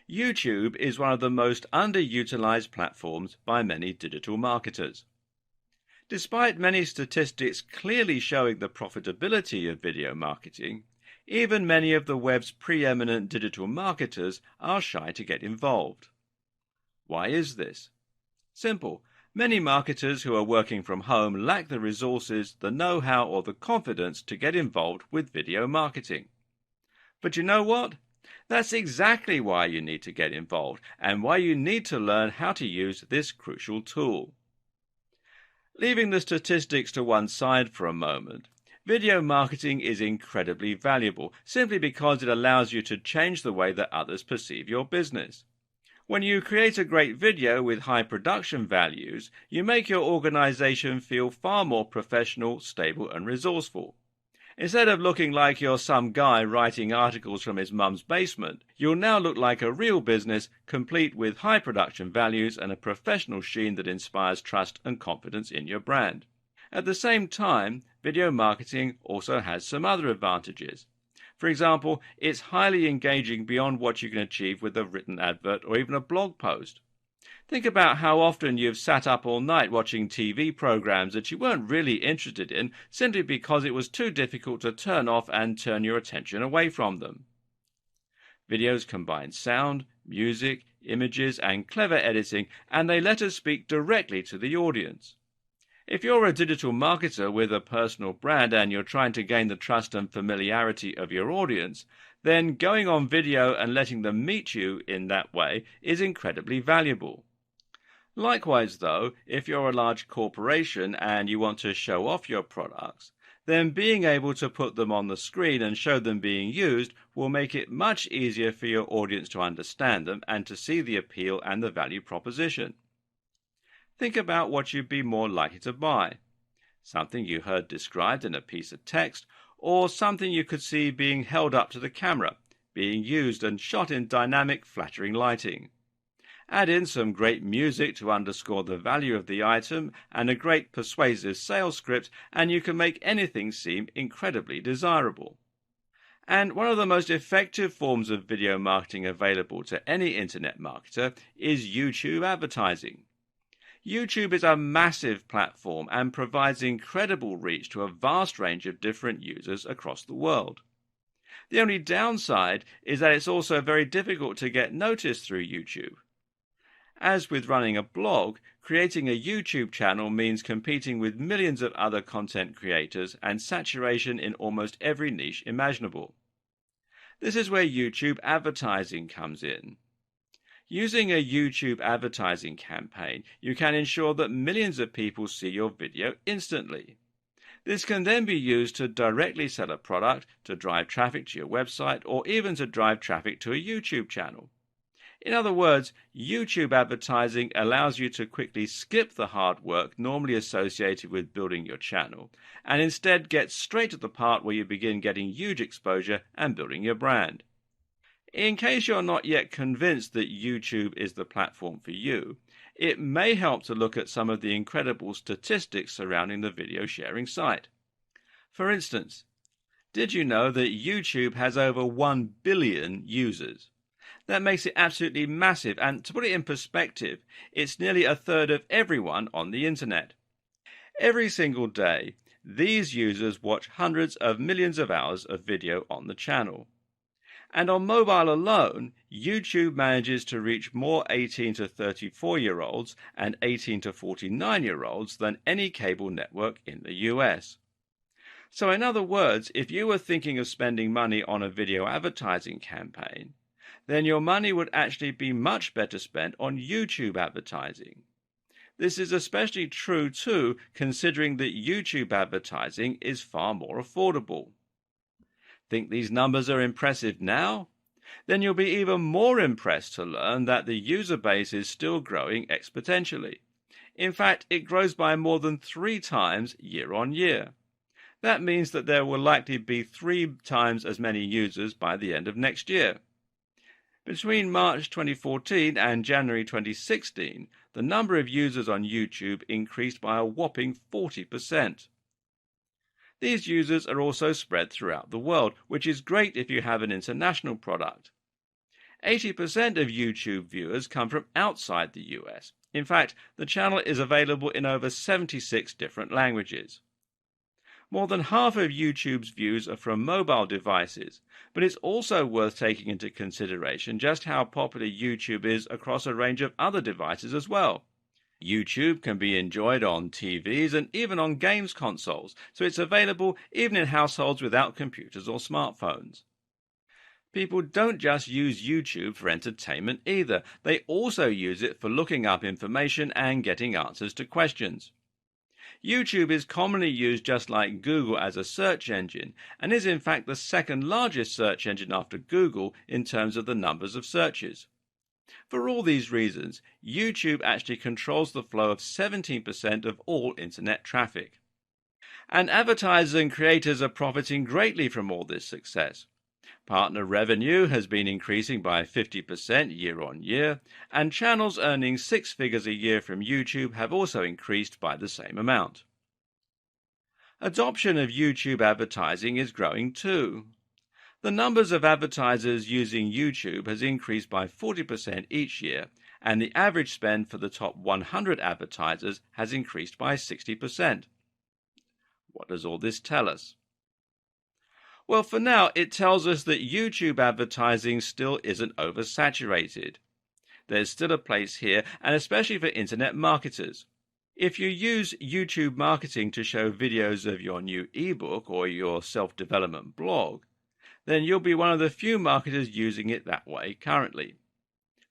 YouTube is one of the most underutilized platforms by many digital marketers. Despite many statistics clearly showing the profitability of video marketing, even many of the web's preeminent digital marketers are shy to get involved. Why is this? Simple. Many marketers who are working from home lack the resources, the know-how, or the confidence to get involved with video marketing. But you know what? That's exactly why you need to get involved and why you need to learn how to use this crucial tool. Leaving the statistics to one side for a moment, video marketing is incredibly valuable simply because it allows you to change the way that others perceive your business. When you create a great video with high production values, you make your organization feel far more professional, stable, and resourceful. Instead of looking like you're some guy writing articles from his mum's basement, you'll now look like a real business, complete with high production values and a professional sheen that inspires trust and confidence in your brand. At the same time, video marketing also has some other advantages. For example, it's highly engaging beyond what you can achieve with a written advert or even a blog post. Think about how often you've sat up all night watching TV programs that you weren't really interested in simply because it was too difficult to turn off and turn your attention away from them. Videos combine sound, music, images, and clever editing, and they let us speak directly to the audience. If you're a digital marketer with a personal brand and you're trying to gain the trust and familiarity of your audience, then going on video and letting them meet you in that way is incredibly valuable. Likewise, though, if you're a large corporation and you want to show off your products, then being able to put them on the screen and show them being used will make it much easier for your audience to understand them and to see the appeal and the value proposition. Think about what you'd be more likely to buy. Something you heard described in a piece of text, or something you could see being held up to the camera, being used and shot in dynamic, flattering lighting. Add in some great music to underscore the value of the item and a great persuasive sales script, and you can make anything seem incredibly desirable. And one of the most effective forms of video marketing available to any internet marketer is YouTube advertising. YouTube is a massive platform and provides incredible reach to a vast range of different users across the world. The only downside is that it's also very difficult to get noticed through YouTube. As with running a blog, creating a YouTube channel means competing with millions of other content creators and saturation in almost every niche imaginable. This is where YouTube advertising comes in. Using a YouTube advertising campaign, you can ensure that millions of people see your video instantly. This can then be used to directly sell a product, to drive traffic to your website, or even to drive traffic to a YouTube channel. In other words, YouTube advertising allows you to quickly skip the hard work normally associated with building your channel, and instead get straight to the part where you begin getting huge exposure and building your brand. In case you're not yet convinced that YouTube is the platform for you, it may help to look at some of the incredible statistics surrounding the video sharing site. For instance, did you know that YouTube has over 1 billion users? That makes it absolutely massive, and to put it in perspective, it's nearly a third of everyone on the internet. Every single day, these users watch hundreds of millions of hours of video on the channel. And on mobile alone, YouTube manages to reach more 18 to 34-year-olds and 18 to 49-year-olds than any cable network in the US. So in other words, if you were thinking of spending money on a video advertising campaign, then your money would actually be much better spent on YouTube advertising. This is especially true too, considering that YouTube advertising is far more affordable. Think these numbers are impressive now? Then you'll be even more impressed to learn that the user base is still growing exponentially. In fact, it grows by more than 3 times year on year. That means that there will likely be 3 times as many users by the end of next year. Between March 2014 and January 2016, the number of users on YouTube increased by a whopping 40%. These users are also spread throughout the world, which is great if you have an international product. 80% of YouTube viewers come from outside the US. In fact, the channel is available in over 76 different languages. More than half of YouTube's views are from mobile devices, but it's also worth taking into consideration just how popular YouTube is across a range of other devices as well. YouTube can be enjoyed on TVs and even on games consoles, so it's available even in households without computers or smartphones. People don't just use YouTube for entertainment either. They also use it for looking up information and getting answers to questions. YouTube is commonly used just like Google as a search engine, and is in fact the second largest search engine after Google in terms of the numbers of searches. For all these reasons, YouTube actually controls the flow of 17% of all internet traffic. And advertisers and creators are profiting greatly from all this success. Partner revenue has been increasing by 50% year on year, and channels earning 6 figures a year from YouTube have also increased by the same amount. Adoption of YouTube advertising is growing too. The numbers of advertisers using YouTube has increased by 40% each year, and the average spend for the top 100 advertisers has increased by 60%. What does all this tell us? Well, for now, it tells us that YouTube advertising still isn't oversaturated. There's still a place here, and especially for internet marketers. If you use YouTube marketing to show videos of your new ebook or your self-development blog, then you'll be one of the few marketers using it that way currently.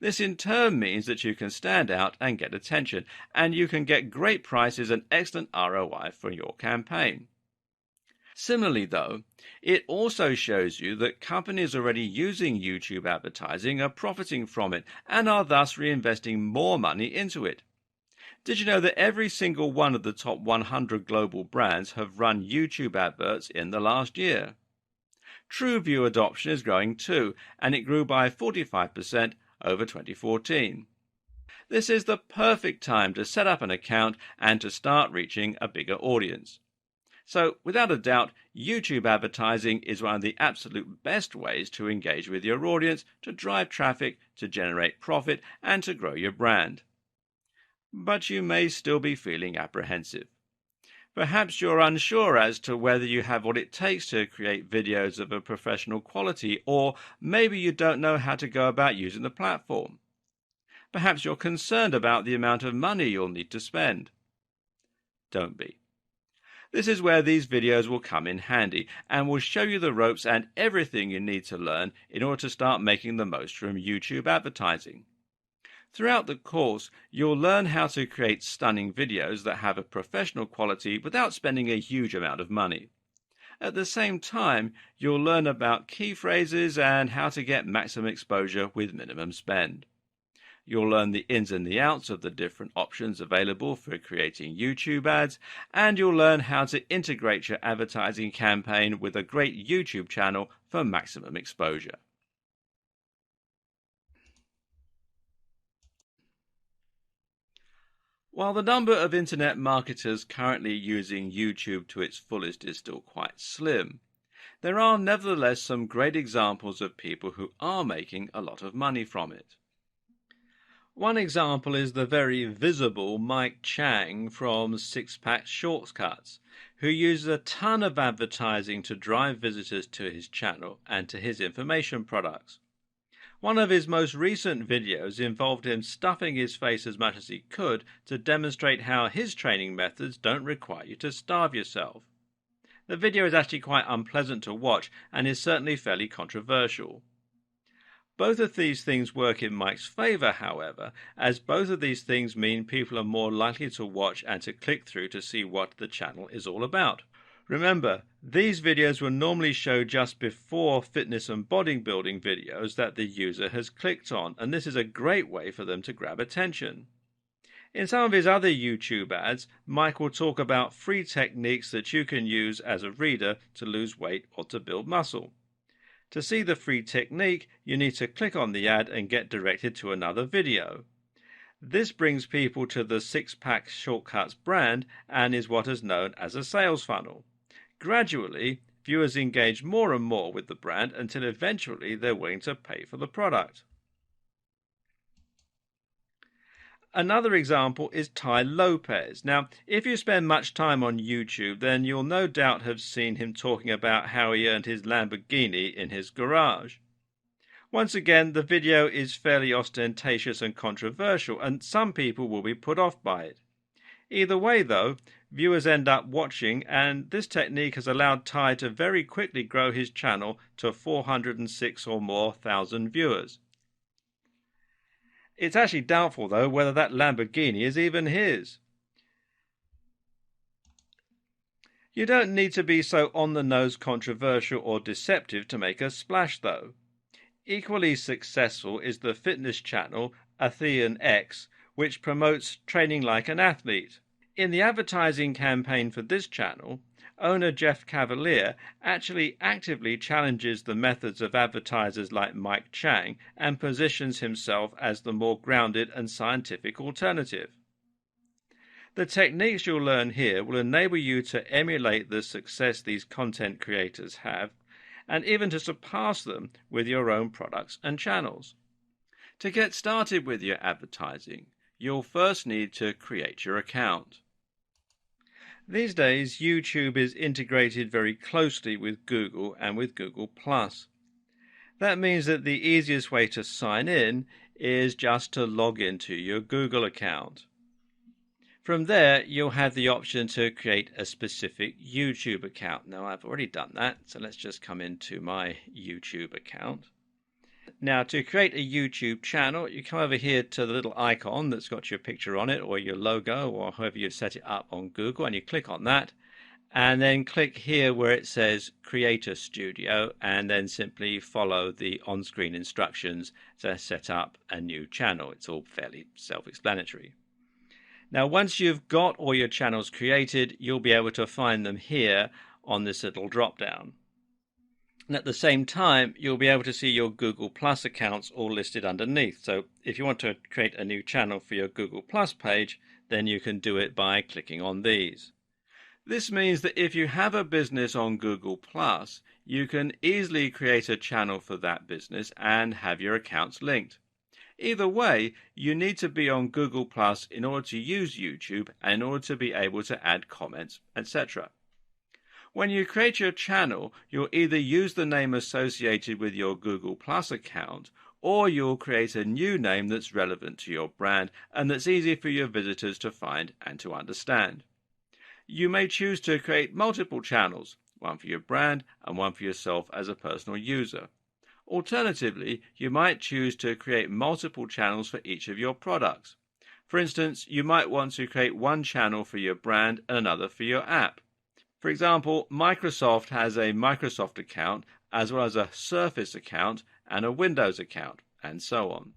This in turn means that you can stand out and get attention, and you can get great prices and excellent ROI for your campaign. Similarly, though, it also shows you that companies already using YouTube advertising are profiting from it and are thus reinvesting more money into it. Did you know that every single one of the top 100 global brands have run YouTube adverts in the last year? TrueView adoption is growing too, and it grew by 45% over 2014. This is the perfect time to set up an account and to start reaching a bigger audience. So, without a doubt, YouTube advertising is one of the absolute best ways to engage with your audience, to drive traffic, to generate profit, and to grow your brand. But you may still be feeling apprehensive. Perhaps you're unsure as to whether you have what it takes to create videos of a professional quality, or maybe you don't know how to go about using the platform. Perhaps you're concerned about the amount of money you'll need to spend. Don't be. This is where these videos will come in handy and will show you the ropes and everything you need to learn in order to start making the most from YouTube advertising. Throughout the course, you'll learn how to create stunning videos that have a professional quality without spending a huge amount of money. At the same time, you'll learn about key phrases and how to get maximum exposure with minimum spend. You'll learn the ins and the outs of the different options available for creating YouTube ads, and you'll learn how to integrate your advertising campaign with a great YouTube channel for maximum exposure. While the number of internet marketers currently using YouTube to its fullest is still quite slim, there are nevertheless some great examples of people who are making a lot of money from it. One example is the very visible Mike Chang from Six Pack Shortcuts, who uses a ton of advertising to drive visitors to his channel and to his information products. One of his most recent videos involved him stuffing his face as much as he could to demonstrate how his training methods don't require you to starve yourself. The video is actually quite unpleasant to watch and is certainly fairly controversial. Both of these things work in Mike's favor, however, as both of these things mean people are more likely to watch and to click through to see what the channel is all about. Remember, these videos will normally show just before fitness and bodybuilding videos that the user has clicked on, and this is a great way for them to grab attention. In some of his other YouTube ads, Mike will talk about free techniques that you can use as a reader to lose weight or to build muscle. To see the free technique, you need to click on the ad and get directed to another video. This brings people to the Six Pack Shortcuts brand and is what is known as a sales funnel. Gradually, viewers engage more and more with the brand until eventually they're willing to pay for the product. Another example is Ty Lopez. Now, if you spend much time on YouTube, then you'll no doubt have seen him talking about how he earned his Lamborghini in his garage. Once again, the video is fairly ostentatious and controversial, and some people will be put off by it. Either way, though, viewers end up watching, and this technique has allowed Ty to very quickly grow his channel to 406 or more thousand viewers. It's actually doubtful, though, whether that Lamborghini is even his. You don't need to be so on-the-nose controversial or deceptive to make a splash, though. Equally successful is the fitness channel Athlean X, which promotes training like an athlete. In the advertising campaign for this channel, owner Jeff Cavalier actually actively challenges the methods of advertisers like Mike Chang and positions himself as the more grounded and scientific alternative. The techniques you'll learn here will enable you to emulate the success these content creators have, and even to surpass them with your own products and channels. To get started with your advertising, you'll first need to create your account. These days, YouTube is integrated very closely with Google and with Google+. That means that the easiest way to sign in is just to log into your Google account. From there, you'll have the option to create a specific YouTube account. Now, I've already done that, so let's just come into my YouTube account. Now, to create a YouTube channel, you come over here to the little icon that's got your picture on it, or your logo, or however you've set it up on Google, and you click on that, and then click here where it says Creator Studio, and then simply follow the on-screen instructions to set up a new channel. It's all fairly self-explanatory. Now, once you've got all your channels created, you'll be able to find them here on this little drop-down. And at the same time, you'll be able to see your Google Plus accounts all listed underneath. So if you want to create a new channel for your Google Plus page, then you can do it by clicking on these. This means that if you have a business on Google Plus, you can easily create a channel for that business and have your accounts linked. Either way, you need to be on Google Plus in order to use YouTube and in order to be able to add comments, etc. When you create your channel, you'll either use the name associated with your Google Plus account, or you'll create a new name that's relevant to your brand and that's easy for your visitors to find and to understand. You may choose to create multiple channels, one for your brand and one for yourself as a personal user. Alternatively, you might choose to create multiple channels for each of your products. For instance, you might want to create one channel for your brand and another for your app. For example, Microsoft has a Microsoft account as well as a Surface account and a Windows account, and so on.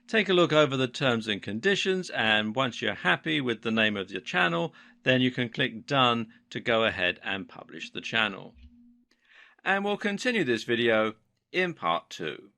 Take a look over the terms and conditions, and once you're happy with the name of your channel, then you can click Done to go ahead and publish the channel. And we'll continue this video in part 2.